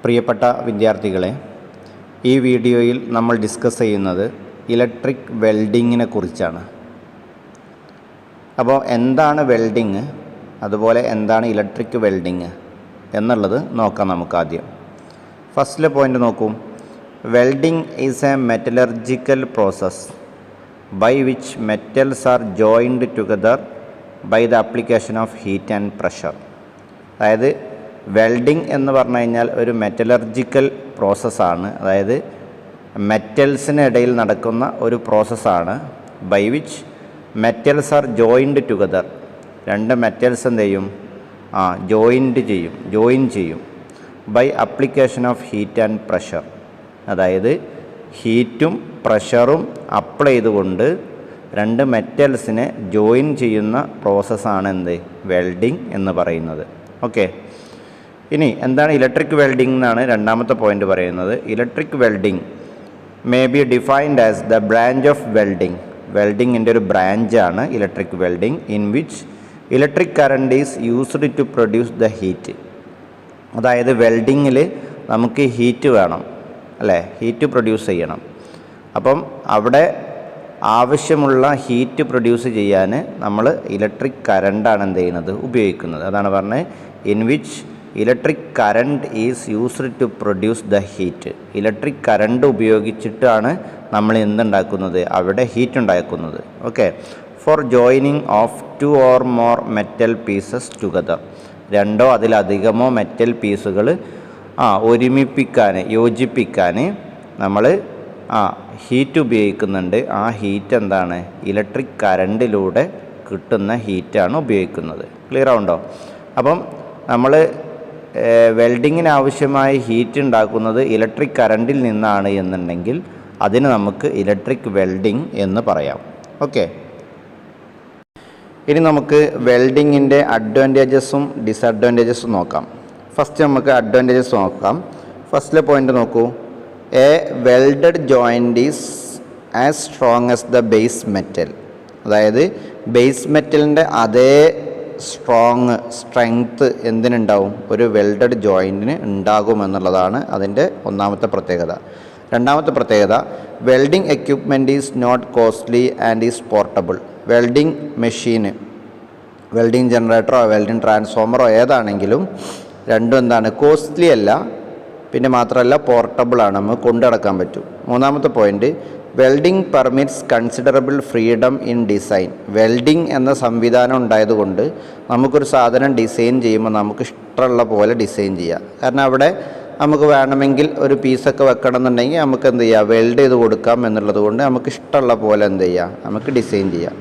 പ്രിയപ്പെട്ട വിദ്യാർത്ഥികളെ, ഈ വീഡിയോയിൽ നമ്മൾ ഡിസ്കസ് ചെയ്യുന്നത് ഇലക്ട്രിക് വെൽഡിങ്ങിനെ കുറിച്ചാണ്. അപ്പോൾ എന്താണ് വെൽഡിങ്, അതുപോലെ എന്താണ് ഇലക്ട്രിക് വെൽഡിങ് എന്നുള്ളത് നോക്കാം നമുക്ക് ആദ്യം. ഫസ്റ്റിലെ പോയിൻ്റ് നോക്കൂ. Welding is a metallurgical process by which metals are joined together by the application of heat and pressure. അതായത് വെൽഡിങ് എന്ന് പറഞ്ഞു കഴിഞ്ഞാൽ ഒരു മെറ്റലർജിക്കൽ പ്രോസസ്സാണ്. അതായത് മെറ്റൽസിനിടയിൽ നടക്കുന്ന ഒരു പ്രോസസ്സാണ്. By which metals are joined together. രണ്ട് മെറ്റൽസ് എന്ത് ചെയ്യും? ജോയിൻ ചെയ്യും. By application of heat and pressure. അതായത് ഹീറ്റും പ്രഷറും അപ്ലൈ ചെയ്തുകൊണ്ട് രണ്ട് മെറ്റൽസിനെ ജോയിൻ ചെയ്യുന്ന പ്രോസസ്സാണ് എന്ത്? വെൽഡിങ് എന്ന് പറയുന്നത്. ഓക്കെ, ഇനി എന്താണ് ഇലക്ട്രിക് വെൽഡിംഗ് എന്നാണ് രണ്ടാമത്തെ പോയിന്റ് പറയുന്നത്. Electric welding may be defined as the branch of welding. വെൽഡിങ്ങിൻ്റെ ഒരു ബ്രാഞ്ചാണ് electric welding, in which electric current is used to produce the heat. അതായത് വെൽഡിങ്ങിൽ നമുക്ക് ഹീറ്റ് വേണം, അല്ലേ? ഹീറ്റ് പ്രൊഡ്യൂസ് ചെയ്യണം. അപ്പം അവിടെ ആവശ്യമുള്ള ഹീറ്റ് പ്രൊഡ്യൂസ് ചെയ്യാൻ നമ്മൾ ഇലക്ട്രിക് കറണ്ടാണ് എന്ത് ചെയ്യുന്നത്? ഉപയോഗിക്കുന്നത്. അതാണ് പറഞ്ഞത്, in which electric current is used to produce the heat. Electric current ഉപയോഗിച്ചിട്ടാണ് നമ്മൾ എന്തുണ്ടാക്കുന്നത്? അവിടെ ഹീറ്റ് ഉണ്ടാക്കുന്നത്. Okay, for joining of 2 or more metal pieces together. രണ്ടോ അതിലധികമോ മെറ്റൽ പീസുകൾ യോജിപ്പിക്കാൻ നമ്മൾ ഹീറ്റ് ഉപയോഗിക്കുന്നുണ്ട്. ആ ഹീറ്റ് എന്താണ്? ഇലക്ട്രിക് കറണ്ടിലൂടെ കിട്ടുന്ന ഹീറ്റാണ് ഉപയോഗിക്കുന്നത്. ക്ലിയർ ആവുണ്ടോ? അപ്പം നമ്മൾ വെൽഡിങ്ങിന് ആവശ്യമായ ഹീറ്റ് ഉണ്ടാക്കുന്നത് ഇലക്ട്രിക് കറണ്ടിൽ നിന്നാണ് എന്നുണ്ടെങ്കിൽ അതിന് നമുക്ക് ഇലക്ട്രിക് വെൽഡിങ് എന്ന് പറയാം. ഓക്കെ, ഇനി നമുക്ക് വെൽഡിങ്ങിൻ്റെ അഡ്വാൻറ്റേജസും ഡിസഡ്വാൻറ്റേജസും നോക്കാം. ഫസ്റ്റ് നമുക്ക് അഡ്വാൻറ്റേജസ് നോക്കാം. ഫസ്റ്റിലെ പോയിൻ്റ് നോക്കൂ. A welded joint is as strong as the base metal. അതായത് ബേസ് മെറ്റലിൻ്റെ അതേ സ്ട്രെങ്ത്ത് എന്തിനുണ്ടാവും? ഒരു വെൽഡഡ് ജോയിൻറ്റിന് ഉണ്ടാകുമെന്നുള്ളതാണ് അതിൻ്റെ ഒന്നാമത്തെ പ്രത്യേകത. രണ്ടാമത്തെ പ്രത്യേകത, welding equipment is not costly and is portable. Welding മെഷീന്, വെൽഡിംഗ് ജനറേറ്ററോ വെൽഡിംഗ് ട്രാൻസ്ഫോമറോ ഏതാണെങ്കിലും രണ്ടും എന്താണ്? കോസ്റ്റ്ലി അല്ല, പിന്നെ മാത്രമല്ല പോർട്ടബിളാണ്, നമുക്ക് കൊണ്ടു നടക്കാൻ പറ്റും. മൂന്നാമത്തെ point, welding permits considerable freedom in design. Welding എന്ന സംവിധാനം ഉണ്ടായതുകൊണ്ട് നമുക്കൊരു സാധനം ഡിസൈൻ ചെയ്യുമ്പോൾ നമുക്ക് ഇഷ്ടമുള്ള പോലെ ഡിസൈൻ ചെയ്യാം. കാരണം അവിടെ നമുക്ക് വേണമെങ്കിൽ ഒരു പീസൊക്കെ വെക്കണം എന്നുണ്ടെങ്കിൽ നമുക്ക് എന്ത് ചെയ്യാം? വെൽഡ് ചെയ്ത് കൊടുക്കാം എന്നുള്ളത് കൊണ്ട് നമുക്ക് ഇഷ്ടമുള്ള പോലെ എന്ത് ചെയ്യാം? നമുക്ക് ഡിസൈൻ ചെയ്യാം.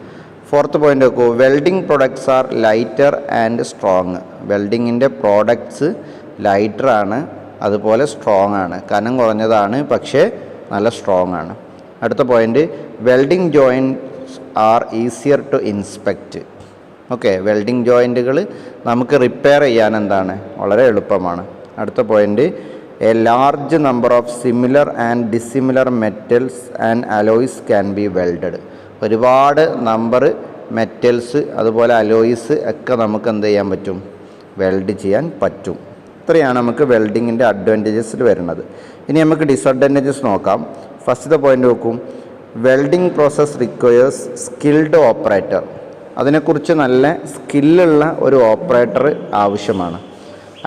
ഫോർത്ത് പോയിൻ്റ് നോക്കൂ. Welding products are lighter and strong. വെൽഡിങ്ങിൻ്റെ പ്രോഡക്ട്സ് ലൈറ്ററാണ്, അതുപോലെ സ്ട്രോങ് ആണ്. കനം കുറഞ്ഞതാണ്, പക്ഷേ നല്ല സ്ട്രോങ് ആണ്. അടുത്ത point, welding joints are easier to inspect. Okay, welding ജോയിൻറ്റുകൾ നമുക്ക് റിപ്പയർ ചെയ്യാൻ എന്താണ്? വളരെ എളുപ്പമാണ്. അടുത്ത point, a large number of similar and dissimilar metals and alloys can be welded. ഒരുപാട് നമ്പർ മെറ്റൽസ് അതുപോലെ അലോയ്സ് ഒക്കെ നമുക്ക് എന്ത് ചെയ്യാൻ പറ്റും? വെൽഡ് ചെയ്യാൻ പറ്റും. ഇത്രയാണ് നമുക്ക് വെൽഡിങ്ങിൻ്റെ അഡ്വാൻറ്റേജസിൽ വരുന്നത്. ഇനി നമുക്ക് ഡിസഡ്വാൻറ്റേജസ് നോക്കാം. ഫസ്റ്റത്തെ പോയിൻ്റ് നോക്കും. Welding process requires skilled operator. അതിനെക്കുറിച്ച് നല്ല സ്കില്ലുള്ള ഒരു ഓപ്പറേറ്റർ ആവശ്യമാണ്.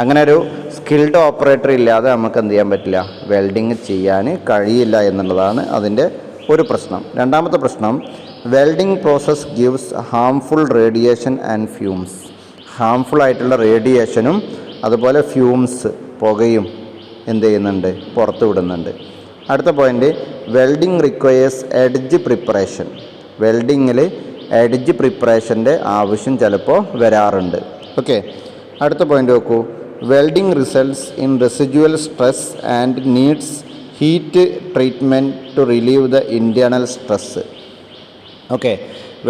അങ്ങനെ ഒരു സ്കിൽഡ് ഓപ്പറേറ്റർ ഇല്ലാതെ നമുക്ക് എന്ത് ചെയ്യാൻ പറ്റില്ല? വെൽഡിങ് ചെയ്യാൻ കഴിയില്ല എന്നുള്ളതാണ് അതിൻ്റെ ഒരു പ്രശ്നം. രണ്ടാമത്തെ പ്രശ്നം, welding process gives harmful radiation and fumes. Harmful ആയിട്ടുള്ള റേഡിയേഷനും അതുപോലെ ഫ്യൂംസ്, പുകയും എന്ത് ചെയ്യുന്നുണ്ട്? പുറത്തു വിടുന്നുണ്ട്. അടുത്ത point, welding requires edge preparation. വെൽഡിങ്ങിൽ എഡ്ജ് പ്രിപ്പറേഷൻ്റെ ആവശ്യം ചിലപ്പോൾ വരാറുണ്ട്. ഓക്കെ, അടുത്ത പോയിൻ്റ് നോക്കൂ. Welding results in residual stress and needs heat treatment to relieve the internal stress. Okay,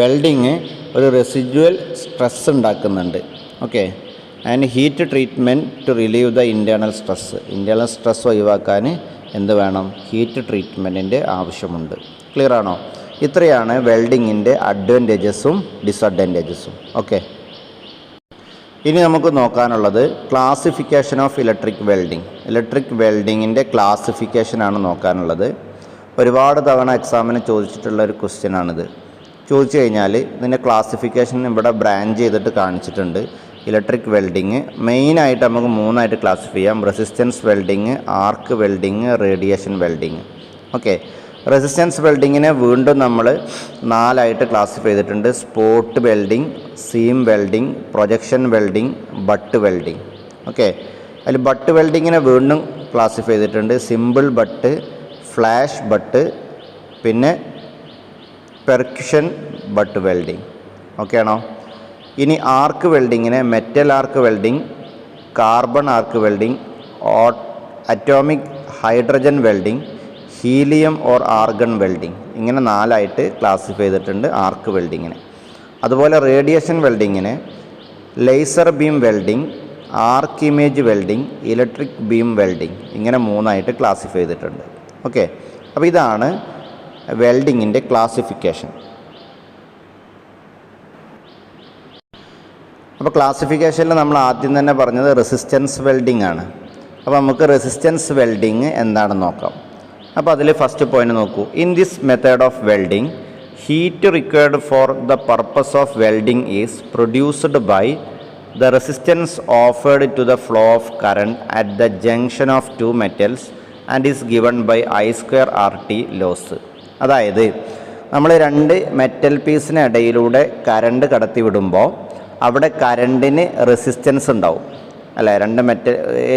welding ഒരു റെസിഡ്യുവൽ സ്ട്രെസ് ഉണ്ടാക്കുന്നുണ്ട്. Okay, and heat treatment to relieve the internal stress. Internal stress ഒഴിവാക്കാൻ എന്ത് വേണം? Heat ട്രീറ്റ്മെൻറ്റിൻ്റെ ആവശ്യമുണ്ട്. Clear ആണോ? ഇത്രയാണ് വെൽഡിങ്ങിൻ്റെ അഡ്വാൻറ്റേജസും ഡിസഡ്വാൻറ്റേജസും. Okay, ഇനി നമുക്ക് നോക്കാനുള്ളത് classification of electric welding. Electric വെൽഡിങ്ങിൻ്റെ ക്ലാസിഫിക്കേഷനാണ് നോക്കാനുള്ളത്. ഒരുപാട് തവണ എക്സാമിന് ചോദിച്ചിട്ടുള്ള ഒരു ക്വസ്റ്റ്യനാണിത്. ചോദിച്ചു കഴിഞ്ഞാൽ ഇതിൻ്റെ ക്ലാസിഫിക്കേഷൻ ഇവിടെ ബ്രാഞ്ച് ചെയ്തിട്ട് കാണിച്ചിട്ടുണ്ട്. ഇലക്ട്രിക് വെൽഡിങ് മെയിനായിട്ട് നമുക്ക് മൂന്നായിട്ട് ക്ലാസിഫൈ ചെയ്യാം: resistance welding, arc welding, radiation welding. Okay, resistance വെൽഡിങ്ങിനെ വീണ്ടും നമ്മൾ നാലായിട്ട് ക്ലാസിഫൈ ചെയ്തിട്ടുണ്ട്: spot welding, seam welding, projection welding, butt welding. Okay, അതിൽ ബട്ട് വെൽഡിങ്ങിനെ വീണ്ടും ക്ലാസിഫൈ ചെയ്തിട്ടുണ്ട്: സിമ്പിൾ ബട്ട്, ഫ്ലാഷ് ബട്ട്, പിന്നെ പെർക്യൂഷൻ ബട്ട് വെൽഡിങ്. ഓക്കെ ആണോ? ഇനി ആർക്ക് വെൽഡിങ്ങിനെ metal arc welding, carbon arc welding, atomic hydrogen welding, helium or argon welding. ഇങ്ങനെ നാലായിട്ട് ക്ലാസിഫൈ ചെയ്തിട്ടുണ്ട് ആർക്ക് വെൽഡിങ്ങിനെ. അതുപോലെ റേഡിയേഷൻ വെൽഡിങ്ങിനെ laser beam welding, arc image welding, electric beam welding, ഇങ്ങനെ മൂന്നായിട്ട് ക്ലാസിഫൈ ചെയ്തിട്ടുണ്ട്. ഓക്കെ, അപ്പോൾ ഇതാണ് വെൽഡിങ്ങിൻ്റെ ക്ലാസിഫിക്കേഷൻ. അപ്പോൾ ക്ലാസിഫിക്കേഷനിൽ നമ്മൾ ആദ്യം തന്നെ പറഞ്ഞത് റെസിസ്റ്റൻസ് വെൽഡിംഗ് ആണ്. അപ്പോൾ നമുക്ക് റെസിസ്റ്റൻസ് വെൽഡിങ് എന്താണെന്ന് നോക്കാം. അപ്പോൾ അതിൽ ഫസ്റ്റ് പോയിന്റ് നോക്കൂ. In this method of welding, heat required for the purpose of welding is produced by the resistance offered to the flow of current at the junction of two metals and is given by I²RT loss. അതായത് നമ്മൾ രണ്ട് metal പീസിനിടയിലൂടെ current കടത്തിവിടുമ്പോൾ അവിടെ കറണ്ടിന് resistance ഉണ്ടാവും അല്ലേ?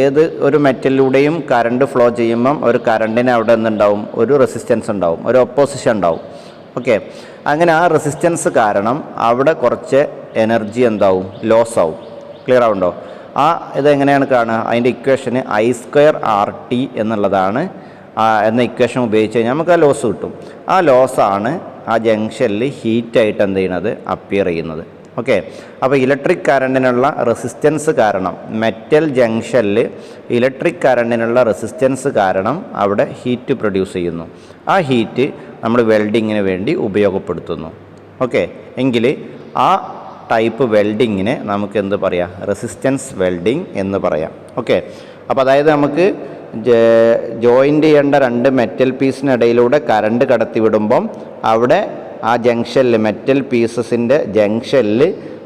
ഏത് ഒരു മെറ്റലിലൂടെയും current flow ചെയ്യുമ്പം ഒരു കറണ്ടിന് അവിടെ നിന്നുണ്ടാവും, ഒരു റെസിസ്റ്റൻസ് ഉണ്ടാവും, ഒരു ഒപ്പോസിഷൻ ഉണ്ടാവും. ഓക്കെ, അങ്ങനെ ആ റെസിസ്റ്റൻസ് കാരണം അവിടെ കുറച്ച് എനർജി എന്താവും? ലോസ് ആവും. ക്ലിയർ ആവുണ്ടോ? ഇതെങ്ങനെയാണ് കാണുക? അതിൻ്റെ ഇക്വേഷന് I²RT എന്നുള്ളതാണ്. എന്ന ഇക്വേഷൻ ഉപയോഗിച്ച് കഴിഞ്ഞാൽ നമുക്ക് ആ ലോസ് കിട്ടും. ആ ലോസാണ് ആ ജംഗ്ഷനിൽ ഹീറ്റായിട്ട് എന്ത് ചെയ്യുന്നത്? അപ്പിയർ ചെയ്യുന്നത്. ഓക്കെ, അപ്പോൾ ഇലക്ട്രിക് കറണ്ടിനുള്ള റെസിസ്റ്റൻസ് കാരണം, മെറ്റൽ ജംഗ്ഷനിൽ ഇലക്ട്രിക് കറണ്ടിനുള്ള റെസിസ്റ്റൻസ് കാരണം അവിടെ ഹീറ്റ് പ്രൊഡ്യൂസ് ചെയ്യുന്നു. ആ ഹീറ്റ് നമ്മൾ വെൽഡിങ്ങിന് വേണ്ടി ഉപയോഗപ്പെടുത്തുന്നു. ഓക്കെ, എങ്കിൽ ആ ടൈപ്പ് വെൽഡിങ്ങിനെ നമുക്ക് എന്ത് പറയാം? റെസിസ്റ്റൻസ് വെൽഡിങ് എന്ന് പറയാം. ഓക്കെ, അപ്പോൾ അതായത് നമുക്ക് ജോയിൻ്റ് ചെയ്യേണ്ട രണ്ട് മെറ്റൽ പീസിനിടയിലൂടെ കറണ്ട് കടത്തിവിടുമ്പം അവിടെ ആ ജംഗ്ഷനിൽ, മെറ്റൽ പീസസിൻ്റെ ജംഗ്ഷനിൽ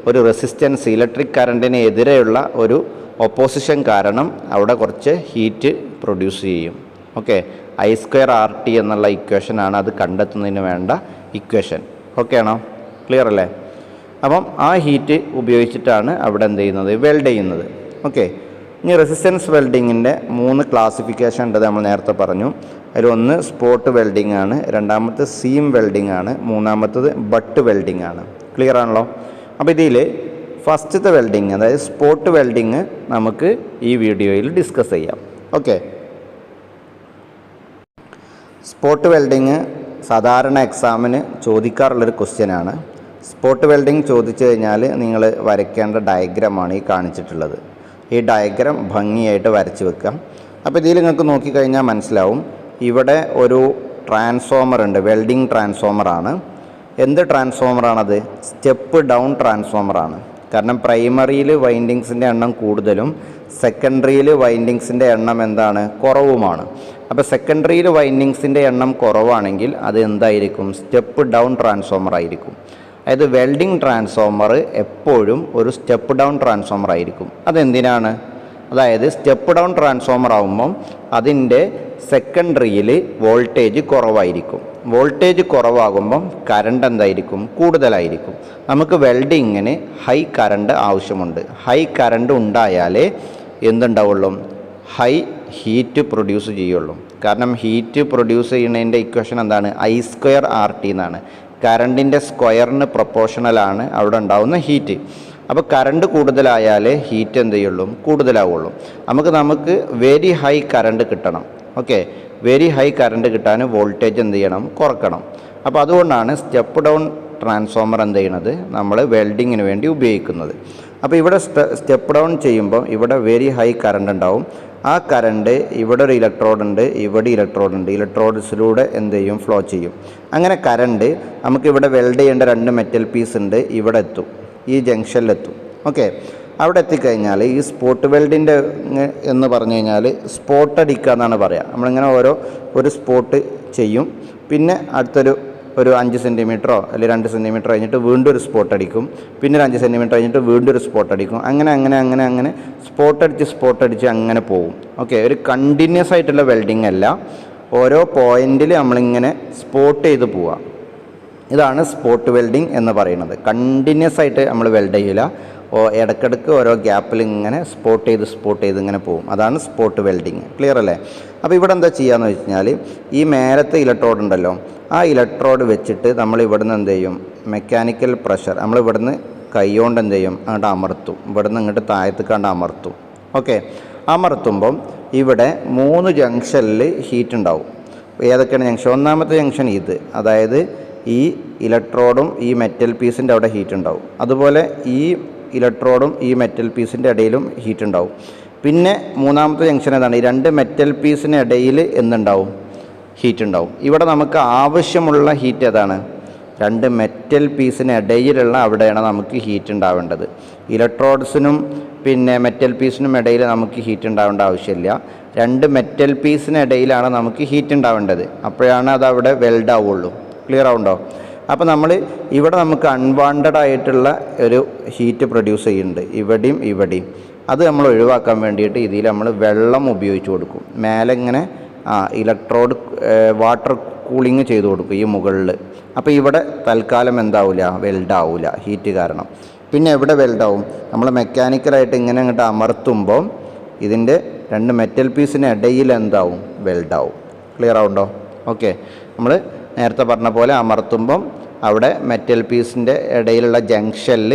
ഒരു റെസിസ്റ്റൻസ്, ഇലക്ട്രിക് കറണ്ടിന് എതിരെയുള്ള ഒരു ഒപ്പോസിഷൻ കാരണം അവിടെ കുറച്ച് ഹീറ്റ് പ്രൊഡ്യൂസ് ചെയ്യും. ഓക്കെ, I²RT എന്നുള്ള ഇക്വേഷനാണ് അത് കണ്ടെത്തുന്നതിന് വേണ്ട ഇക്വേഷൻ. ഓക്കെ ആണോ? ക്ലിയർ അല്ലേ? അപ്പം ആ ഹീറ്റ് ഉപയോഗിച്ചിട്ടാണ് അവിടെ എന്ത് ചെയ്യുന്നത്? വെൽഡ് ചെയ്യുന്നത്. ഓക്കെ, ഇനി റെസിസ്റ്റൻസ് വെൽഡിങ്ങിൻ്റെ 3 ക്ലാസിഫിക്കേഷൻ ഉണ്ട് നമ്മൾ നേരത്തെ പറഞ്ഞു. അതിലൊന്ന് സ്പോട്ട് വെൽഡിംഗ് ആണ്, രണ്ടാമത്തെ സീം വെൽഡിംഗ് ആണ്, മൂന്നാമത്തത് ബട്ട് വെൽഡിംഗ് ആണ്. ക്ലിയർ ആണല്ലോ? അപ്പോൾ ഇതിൽ ഫസ്റ്റത്തെ വെൽഡിങ്, അതായത് സ്പോട്ട് വെൽഡിങ്, നമുക്ക് ഈ വീഡിയോയിൽ ഡിസ്കസ് ചെയ്യാം. ഓക്കെ, സ്പോട്ട് വെൽഡിങ് സാധാരണ എക്സാമിന് ചോദിക്കാറുള്ളൊരു ക്വസ്റ്റ്യനാണ്. സ്പോട്ട് വെൽഡിങ് ചോദിച്ചു കഴിഞ്ഞാൽ നിങ്ങൾ വരയ്ക്കേണ്ട ഡയഗ്രമാണ് ഈ കാണിച്ചിട്ടുള്ളത്. ഈ ഡയഗ്രം ഭംഗിയായിട്ട് വരച്ച് വെക്കാം. അപ്പോൾ ഇതിൽ നിങ്ങൾക്ക് നോക്കിക്കഴിഞ്ഞാൽ മനസ്സിലാവും, ഇവിടെ ഒരു ട്രാൻസ്ഫോമർ ഉണ്ട്, വെൽഡിംഗ് ട്രാൻസ്ഫോമറാണ്. എന്ത് ട്രാൻസ്ഫോമറാണത്? Step down ട്രാൻസ്ഫോമറാണ്. കാരണം പ്രൈമറിയിൽ വൈൻഡിങ്സിൻ്റെ എണ്ണം കൂടുതലും സെക്കൻഡറിയിൽ വൈൻഡിങ്സിൻ്റെ എണ്ണം എന്താണ്? കുറവുമാണ്. അപ്പോൾ സെക്കൻഡറിയിൽ വൈൻഡിങ്സിൻ്റെ എണ്ണം കുറവാണെങ്കിൽ അത് എന്തായിരിക്കും? സ്റ്റെപ്പ് ഡൗൺ ട്രാൻസ്ഫോമർ ആയിരിക്കും. അതായത് വെൽഡിംഗ് ട്രാൻസ്ഫോമർ എപ്പോഴും ഒരു സ്റ്റെപ്പ് ഡൗൺ ട്രാൻസ്ഫോമർ ആയിരിക്കും. അതെന്തിനാണ്? അതായത് സ്റ്റെപ്പ് ഡൗൺ ട്രാൻസ്ഫോമർ ആകുമ്പം അതിൻ്റെ സെക്കൻഡറിയിൽ വോൾട്ടേജ് കുറവായിരിക്കും. വോൾട്ടേജ് കുറവാകുമ്പം കറണ്ട് എന്തായിരിക്കും? കൂടുതലായിരിക്കും. നമുക്ക് വെൽഡിങ്ങിന് ഹൈ കറണ്ട് ആവശ്യമുണ്ട്. ഹൈ കറണ്ട് ഉണ്ടായാലേ എന്തുണ്ടാവുള്ളൂ? ഹൈ ഹീറ്റ് പ്രൊഡ്യൂസ് ചെയ്യുള്ളൂ. കാരണം ഹീറ്റ് പ്രൊഡ്യൂസ് ചെയ്യുന്നതിൻ്റെ ഇക്വേഷൻ എന്താണ്? I²RT എന്നാണ്. കറണ്ടിൻ്റെ സ്ക്വയറിന് പ്രൊപ്പോർഷണലാണ് അവിടെ ഉണ്ടാകുന്ന ഹീറ്റ്. അപ്പോൾ കറണ്ട് കൂടുതലായാലേ ഹീറ്റ് എന്ത് ചെയ്യുള്ളൂ? കൂടുതലാവുള്ളൂ. നമുക്ക് വെരി ഹൈ കറണ്ട് കിട്ടണം. ഓക്കെ, വെരി ഹൈ കറണ്ട് കിട്ടാൻ വോൾട്ടേജ് എന്ത് ചെയ്യണം? കുറക്കണം. അപ്പോൾ അതുകൊണ്ടാണ് സ്റ്റെപ്പ് ഡൗൺ ട്രാൻസ്ഫോമർ എന്ത് ചെയ്യണത്? നമ്മൾ വെൽഡിങ്ങിന് വേണ്ടി ഉപയോഗിക്കുന്നത്. അപ്പോൾ ഇവിടെ സ്റ്റെപ്പ് ഡൗൺ ചെയ്യുമ്പോൾ ഇവിടെ വെരി ഹൈ കറണ്ട് ഉണ്ടാവും. ആ കറണ്ട് ഇവിടെ ഒരു ഇലക്ട്രോഡ് ഉണ്ട്, ഇവിടെ ഇലക്ട്രോഡ് ഉണ്ട്. ഇലക്ട്രോഡ്സിലൂടെ എന്ത് ചെയ്യും? ഫ്ലോ ചെയ്യും. അങ്ങനെ കറണ്ട് നമുക്കിവിടെ വെൽഡ് ചെയ്യേണ്ട രണ്ട് മെറ്റൽ പീസ് ഉണ്ട്, ഇവിടെ എത്തും, ഈ ജംഗ്ഷനിലെത്തും. ഓക്കെ, അവിടെ എത്തിക്കഴിഞ്ഞാൽ ഈ സ്പോട്ട് വെൽഡിൻ്റെ എന്ന് പറഞ്ഞു കഴിഞ്ഞാൽ സ്പോട്ട് അടിക്കുക എന്നാണ് പറയുക. നമ്മളിങ്ങനെ ഒരു സ്പോട്ട് ചെയ്യും, പിന്നെ ഒരു 5 സെൻറ്റിമീറ്ററോ അല്ലെങ്കിൽ 2 സെൻറ്റിമീറ്റർ കഴിഞ്ഞിട്ട് വീണ്ടും ഒരു സ്പോട്ട് അടിക്കും, പിന്നെ ഒരു 5 സെൻറ്റിമീറ്റർ കഴിഞ്ഞിട്ട് വീണ്ടും ഒരു സ്പോട്ട് അടിക്കും. അങ്ങനെ സ്പോട്ട് അടിച്ച് അങ്ങനെ പോകും. ഓക്കെ, ഒരു കണ്ടിന്യൂസ് ആയിട്ടുള്ള വെൽഡിങ് അല്ല, ഓരോ പോയിന്റിൽ നമ്മളിങ്ങനെ സ്പോട്ട് ചെയ്ത് പോവുക. ഇതാണ് സ്പോട്ട് വെൽഡിങ് എന്ന് പറയുന്നത്. കണ്ടിന്യൂസ് ആയിട്ട് നമ്മൾ വെൽഡ് ചെയ്യില്ല, ഇടയ്ക്കിടയ്ക്ക് ഓരോ ഗ്യാപ്പിൽ ഇങ്ങനെ സ്പോട്ട് ചെയ്ത് ഇങ്ങനെ പോകും. അതാണ് സ്പോട്ട് വെൽഡിങ്. ക്ലിയർ അല്ലേ? അപ്പോൾ ഇവിടെ എന്താ ചെയ്യുകയെന്ന് വെച്ച് കഴിഞ്ഞാൽ ഈ മേലത്തെ ഇലക്ട്രോഡ് ഉണ്ടല്ലോ, ആ ഇലക്ട്രോഡ് വെച്ചിട്ട് നമ്മൾ ഇവിടുന്ന് എന്ത് ചെയ്യും, മെക്കാനിക്കൽ പ്രഷർ നമ്മൾ ഇവിടുന്ന് കൈകൊണ്ട് എന്ത് ചെയ്യും, അങ്ങോട്ട് അമർത്തും, ഇവിടുന്ന് ഇങ്ങോട്ട് താഴത്തേക്ക് കണ്ട് അമർത്തും. ഓക്കെ, അമർത്തുമ്പം ഇവിടെ 3 ജംഗ്ഷനിൽ ഹീറ്റ് ഉണ്ടാവും. ഏതൊക്കെയാണ് ജംഗ്ഷൻ? ഒന്നാമത്തെ ജംഗ്ഷൻ ഇത്, അതായത് ഈ ഇലക്ട്രോഡും ഈ മെറ്റൽ പീസിൻ്റെ അവിടെ ഹീറ്റ് ഉണ്ടാവും. അതുപോലെ ഈ ഇലക്ട്രോഡും ഈ മെറ്റൽ പീസിൻ്റെ ഇടയിലും ഹീറ്റ് ഉണ്ടാവും. പിന്നെ മൂന്നാമത്തെ ജംഗ്ഷൻ ഏതാണ്? ഈ 2 മെറ്റൽ പീസിന് ഇടയിൽ എന്തുണ്ടാവും? ഹീറ്റ് ഉണ്ടാവും. ഇവിടെ നമുക്ക് ആവശ്യമുള്ള ഹീറ്റ് ഏതാണ്? 2 മെറ്റൽ പീസിന് ഇടയിലുള്ള അവിടെയാണ് നമുക്ക് ഹീറ്റ് ഉണ്ടാവേണ്ടത്. ഇലക്ട്രോഡ്സിനും പിന്നെ മെറ്റൽ പീസിനും ഇടയിൽ നമുക്ക് ഹീറ്റ് ഉണ്ടാവേണ്ട ആവശ്യമില്ല. 2 മെറ്റൽ പീസിന് ഇടയിലാണ് നമുക്ക് ഹീറ്റ് ഉണ്ടാവേണ്ടത്. അപ്പോഴാണ് അത് അവിടെ വെൽഡ് ആവുള്ളൂ. ക്ലിയർ ആവുണ്ടോ? അപ്പോൾ ഇവിടെ നമുക്ക് അൺവാണ്ടഡ് ആയിട്ടുള്ള ഒരു ഹീറ്റ് പ്രൊഡ്യൂസ് ചെയ്യുന്നുണ്ട്, ഇവിടെയും. അത് നമ്മൾ ഒഴിവാക്കാൻ വേണ്ടിയിട്ട് ഇതിൽ നമ്മൾ വെള്ളം ഉപയോഗിച്ച് കൊടുക്കും. മേലെ ഇങ്ങനെ ഇലക്ട്രോഡ് വാട്ടർ കൂളിങ് ചെയ്ത് കൊടുക്കും ഈ മുകളിൽ. അപ്പോൾ ഇവിടെ തൽക്കാലം എന്താവില്ല, വെൽഡ് ആവില്ല ഹീറ്റ് കാരണം. പിന്നെ എവിടെ വെൽഡാവും? നമ്മൾ മെക്കാനിക്കലായിട്ട് ഇങ്ങനെ അങ്ങോട്ട് അമർത്തുമ്പോൾ ഇതിൻ്റെ 2 മെറ്റൽ പീസിന് ഇടയിൽ എന്താവും? വെൽഡാവും. ക്ലിയർ ആവുണ്ടോ? ഓക്കെ, നമ്മൾ നേരത്തെ പറഞ്ഞ പോലെ അമർത്തുമ്പം അവിടെ മെറ്റൽ പീസിൻ്റെ ഇടയിലുള്ള ജംഗ്ഷനിൽ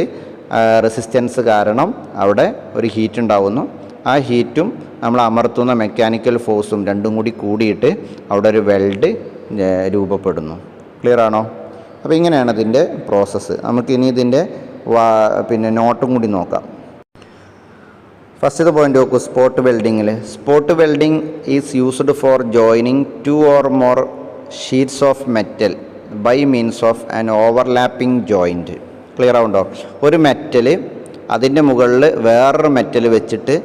റെസിസ്റ്റൻസ് കാരണം അവിടെ ഒരു ഹീറ്റ് ഉണ്ടാവുന്നു. ആ ഹീറ്റും നമ്മൾ അമർത്തുന്ന മെക്കാനിക്കൽ ഫോഴ്സും രണ്ടും കൂടിയിട്ട് അവിടെ ഒരു വെൽഡ് രൂപപ്പെടുന്നു. ക്ലിയർ ആണോ? അപ്പോൾ ഇങ്ങനെയാണ് ഇതിൻ്റെ പ്രോസസ്സ്. നമുക്കിനി ഇതിൻ്റെ പിന്നെ നോട്ടും കൂടി നോക്കാം. ഫസ്റ്റത്തെ പോയിന്റ് നോക്കൂ. Spot welding is used for joining 2 or more sheets of metal by means of an overlapping joint. Clear ആവുണ്ടോ? ഒരു മെറ്റൽ അതിൻ്റെ മുകളിൽ വേറൊരു മെറ്റൽ വെച്ചിട്ട്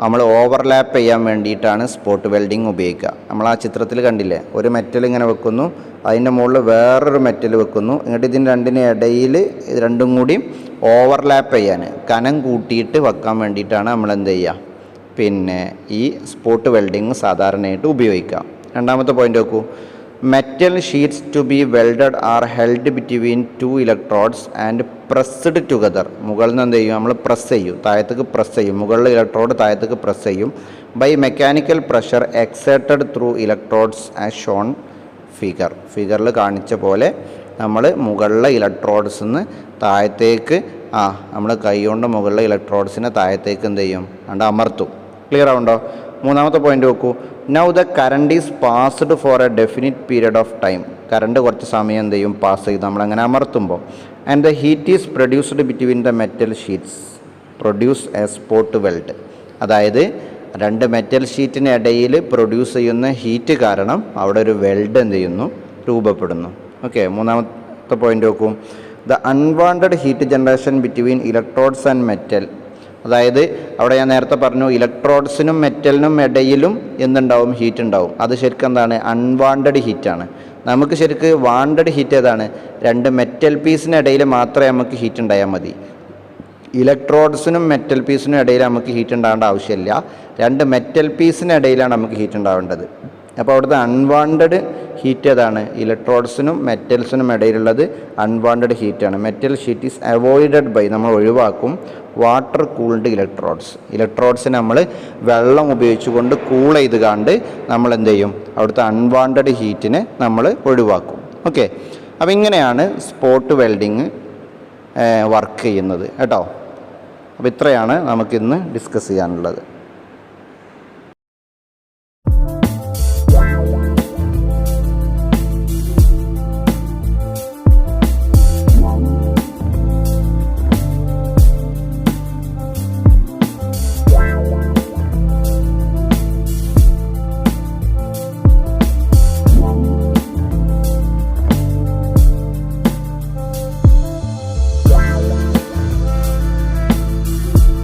നമ്മൾ ഓവർലാപ്പ് ചെയ്യാൻ വേണ്ടിയിട്ടാണ് സ്പോട്ട് വെൽഡിങ് ഉപയോഗിക്കുക. നമ്മൾ ആ ചിത്രത്തിൽ കണ്ടില്ലേ, ഒരു മെറ്റൽ ഇങ്ങനെ വെക്കുന്നു, അതിൻ്റെ മുകളിൽ വേറൊരു മെറ്റൽ വെക്കുന്നു, എന്നിട്ട് ഇതിന് രണ്ടിന് ഇടയിൽ ഇത് രണ്ടും കൂടി ഓവർലാപ്പ് ചെയ്യാൻ കനം കൂട്ടിയിട്ട് വെക്കാൻ വേണ്ടിയിട്ടാണ് നമ്മൾ എന്ത് ചെയ്യുക, പിന്നെ ഈ സ്പോട്ട് വെൽഡിങ് സാധാരണയായിട്ട് ഉപയോഗിക്കുക. രണ്ടാമത്തെ പോയിന്റ് നോക്കൂ. Metal sheets to be welded are held between 2 electrodes and pressed together. മുകളിൽ നിന്ന് എന്ത് ചെയ്യും, നമ്മൾ പ്രസ് ചെയ്യും, താഴത്തേക്ക് പ്രസ് ചെയ്യും, മുകളിൽ ഇലക്ട്രോഡ് താഴത്തേക്ക് പ്രസ് ചെയ്യും. By mechanical pressure exerted through electrodes as shown ഫിഗറിൽ കാണിച്ച പോലെ നമ്മൾ മുകളിലെ ഇലക്ട്രോഡ്സ് നിന്ന് താഴത്തേക്ക് നമ്മൾ കൈകൊണ്ട് മുകളിലെ ഇലക്ട്രോഡ്സിനെ താഴത്തേക്ക് എന്ത് ചെയ്യും, അതുകൊണ്ട് അമർത്തും. ക്ലിയർ ആവുണ്ടോ? മൂന്നാമത്തെ പോയിന്റ് നോക്കൂ. Now the current is passed for a definite period of time. Current കുറച്ച് സമയം എന്ത് ചെയ്യും, പാസ് ചെയ്ത് നമ്മളങ്ങനെ അമർത്തുമ്പോൾ. And the heat is produced between the metal sheets produce a spot weld. അതായത് 2 മെറ്റൽ ഷീറ്റിന് ഇടയിൽ പ്രൊഡ്യൂസ് ചെയ്യുന്ന ഹീറ്റ് കാരണം അവിടെ ഒരു വെൽഡ് എന്ത് ചെയ്യുന്നു, രൂപപ്പെടുന്നു. ഓക്കെ, മൂന്നാമത്തെ പോയിന്റ് നോക്കൂ. The unwanted heat generation between electrodes and metal. അതായത് അവിടെ ഞാൻ നേരത്തെ പറഞ്ഞു, ഇലക്ട്രോഡ്സിനും മെറ്റലിനും ഇടയിലും എന്തുണ്ടാവും, ഹീറ്റ് ഉണ്ടാവും. അത് ശരിക്കും എന്താണ്, അൺവാണ്ടഡ് ഹീറ്റാണ്. നമുക്ക് ശരിക്ക് വാണ്ടഡ് ഹീറ്റ് ഏതാണ്? 2 മെറ്റൽ പീസിന് ഇടയിൽ മാത്രമേ നമുക്ക് ഹീറ്റ് ഉണ്ടായാൽ മതി. ഇലക്ട്രോഡ്സിനും മെറ്റൽ പീസിനും ഇടയിൽ നമുക്ക് ഹീറ്റ് ഉണ്ടാവേണ്ട ആവശ്യമില്ല. 2 മെറ്റൽ പീസിന് ഇടയിലാണ് നമുക്ക് ഹീറ്റ് ഉണ്ടാവേണ്ടത്. അപ്പോൾ അവിടുത്തെ അൺവാണ്ടഡ് ഹീറ്റ് ഏതാണ്? ഇലക്ട്രോഡ്സിനും മെറ്റൽസിനും ഇടയിലുള്ളത് അൺവാണ്ടഡ് ഹീറ്റാണ്. Metal sheet is avoided by, നമ്മൾ ഒഴിവാക്കും, വാട്ടർ കൂൾഡ് ഇലക്ട്രോഡ്സിനെ നമ്മൾ വെള്ളം ഉപയോഗിച്ചുകൊണ്ട് കൂൾ ചെയ്ത് കണ്ട് നമ്മൾ എന്ത് ചെയ്യും, അവിടുത്തെ അൺവാണ്ടഡ് ഹീറ്റിനെ നമ്മൾ ഒഴിവാക്കും. ഓക്കെ, അപ്പോൾ ഇങ്ങനെയാണ് സ്പോട്ട് വെൽഡിങ് വർക്ക് ചെയ്യുന്നത് കേട്ടോ. അപ്പോൾ ഇത്രയാണ് നമുക്കിന്ന് ഡിസ്കസ് ചെയ്യാനുള്ളത്.